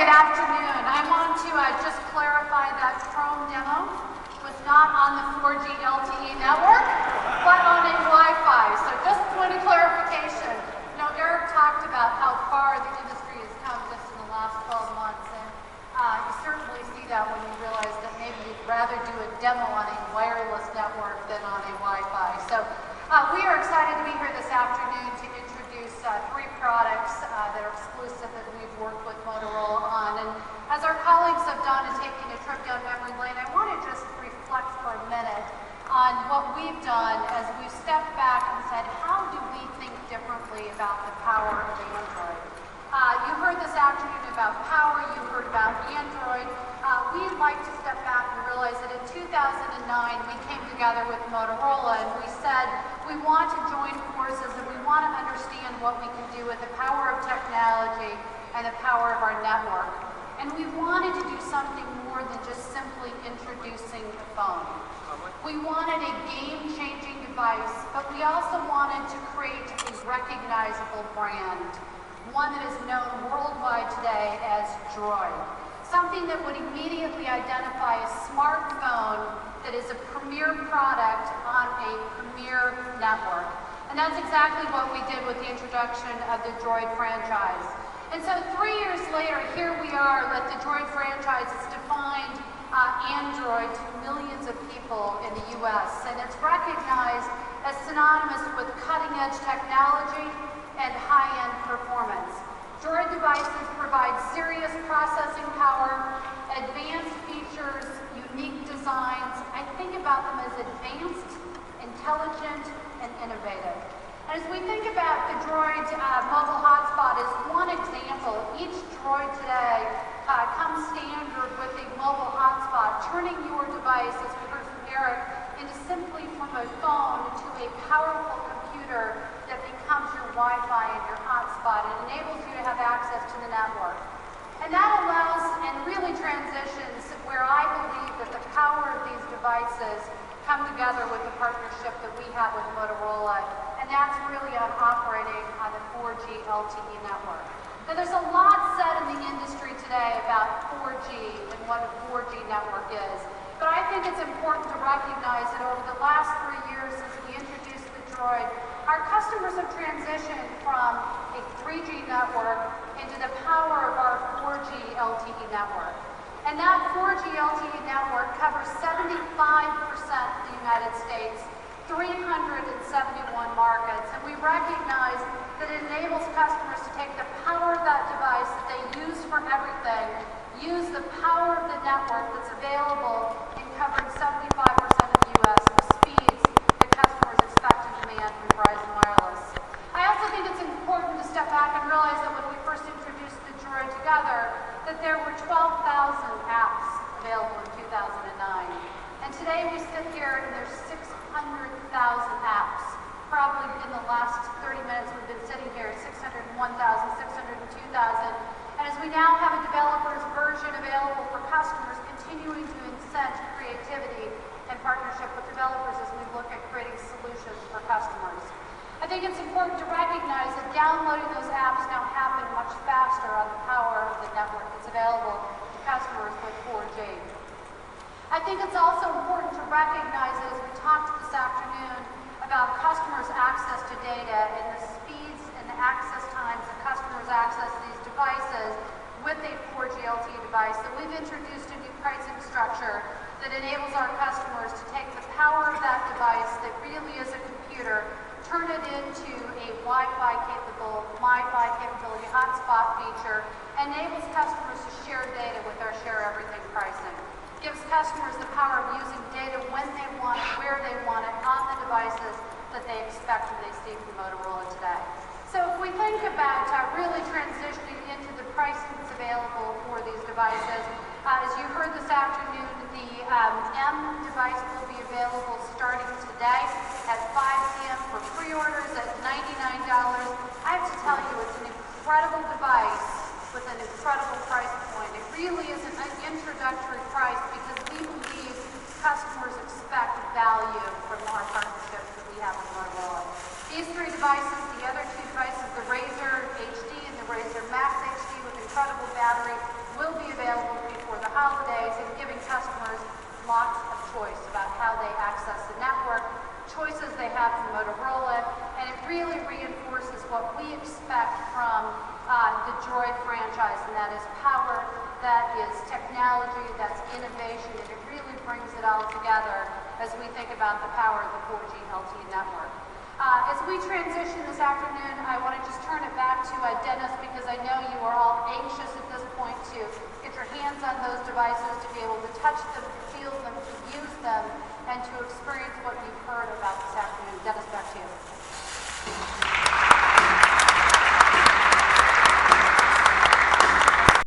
good afternoon. I want to just clarify that Chrome demo was not on the 4G LTE network, but on a Wi-Fi. So just a point of clarification. You know, Eric talked about how far the industry has come just in the last 12 months, and you certainly see that when you realize that maybe you'd rather do a demo on a wireless network than on a Wi-Fi. So we are excited to be here this afternoon to introduce 3 products that are exclusive that we've worked with Motorola on. And as our colleagues have done in taking a trip down memory lane, I want to just reflect for a minute on what we've done as we've stepped back and said, how do we think differently about the power of Android? You heard this afternoon about power, you heard about Android. We'd like to step back and realize that in 2009 we came together with Motorola and we said we want to join forces and we want to understand what we can do with the power of technology and the power of our network. And we wanted to do something more than just simply introducing the phone. We wanted a game-changing device, but we also wanted to create a recognizable brand, one that is known worldwide today as Droid. Something that would immediately identify a smartphone that is a premier product on a premier network. And that's exactly what we did with the introduction of the Droid franchise. And so 3 years later, here we are that the Droid franchise has defined Android to millions of people in the US, and it's recognized as synonymous with cutting-edge technology and high-end performance. Droid devices provide serious processing power, advanced features, unique designs. I think about them as advanced, intelligent, and innovative. And as we think about the Droid mobile hotspot as one example, each Droid today comes standard with a mobile hotspot, turning your device, as we heard from Eric, into simply from a phone to a powerful computer that becomes your Wi-Fi and your hotspot. It enables you to have access to the network. And that allows and really transitions where I believe that the power of these devices come together with the partnership that we have with Motorola, and that's really on operating on the 4G LTE network. Now there's a lot said in the industry today about 4G and what a 4G network is, but I think it's important to recognize that over the last 3 years since we introduced the Droid, our customers have transitioned from a 3G network into the power of our 4G LTE network. And that 4G LTE network covers 75% of the United States, 371 markets, and we recognize that it enables customers to take the power of that device that they use for everything, use the power of the network that's available in covering 75% of the U.S. with speeds that customers expect and demand from Verizon Wireless. I also think it's important to step back and realize that when we first introduced the Droid together, that there were 12,000 apps available in 2009. And today we sit here and there's 600,000 apps. Probably in the last 30 minutes we've been sitting here, 601,000, 602,000. And as we now have a developer's version available for customers, continuing to incent creativity and partnership with developers as we look at creating solutions for customers. I think it's important to recognize that downloading those apps now happen much faster on the power of the network that's available to customers with 4G. I think it's also important to recognize, as we talked this afternoon, about customers' access to data and the speeds and the access times that customers access these devices with a 4G LTE device, that we've introduced a new pricing structure that enables our customers to take the power of that device that really is a computer, turn it into a Wi-Fi capability hotspot feature, enables customers to share data with our Share Everything pricing. Gives customers the power of using data when they want it, where they want it, on the devices that they expect when they see from Motorola today. So if we think about really transitioning into the pricing that's available for these devices, as you heard this afternoon, the M device will be available starting today at 5 p.m. for pre-orders at $99. I have to tell you, it's an incredible device with an incredible price point. It really is an introductory price because we believe customers expect value from our partnerships that we have with Motorola. These 3 devices, the other 2 devices, the Razr HD and the Razr Max HD with incredible battery, really reinforces what we expect from the Droid franchise, and that is power, that is technology, that's innovation, and it really brings it all together as we think about the power of the 4G LTE network. As we transition this afternoon, I want to just turn it back to Dennis, because I know you are all anxious at this point to get your hands on those devices, to be able to touch them, to feel them, to use them, and to experience what you've heard